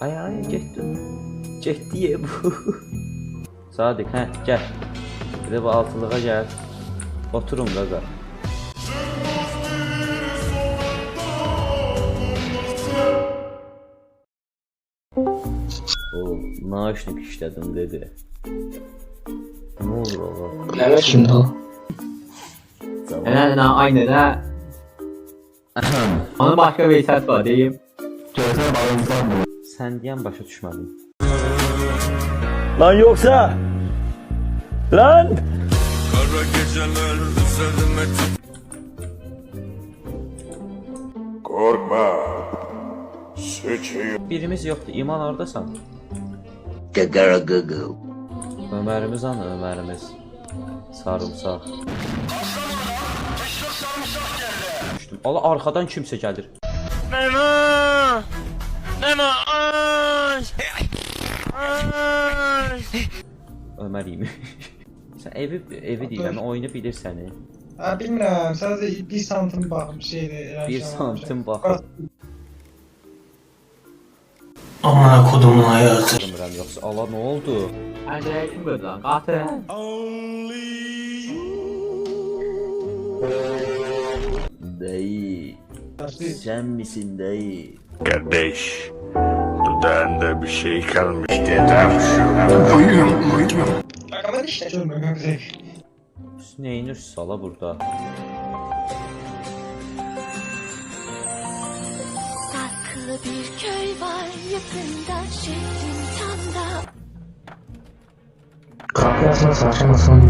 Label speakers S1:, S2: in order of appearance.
S1: Ay ay getdim. Getdi bu. Sadiq, hə, gəl. Bir də bu altılığa gəl. Oturun qaqa. O, naşnik işlədim dedi. Ne olur oğlum?
S2: Evet şimdi o.
S3: Elə aynı da. Onun başqa bir səs var deyim.
S2: Gözler bağımızdan bu.
S1: Sən deyən başa düşmədim.
S4: Lan yoksa lan
S5: Kara geceler üzerime korkma sıçıyor.
S1: Birimiz yoxdur. İman oradasan.
S2: Gagara gugu.
S1: Ömərimiz anı, Ömərimiz. Sarımsaq. Düşdüm. Allah arxadan kimsə gəlir.
S5: Nena! Nena! Ay! Ay!
S1: Ömər imiş. Sən evi deyirəm, oyunu bilirsən.
S6: Ha bilmirəm, sadəcə 1 santim baxım şeydir.
S1: 1 santim baxıb
S2: Amına kodumun hayatı.
S1: bilmirəm yoxsa ala nə oldu?
S3: Əncəyə kim qoydu lan? Qatı.
S1: Dayı. Sen misin dayı?
S5: Kardeş, dudağında bir şey kalmış dedem şu. Uyuyorum.
S6: Rəqəmə işlə görmürəm.
S1: Neynir sala burada?
S7: Saklı bir köy var yakında şehrin tam da.
S2: Kapıyasına sarkmasın.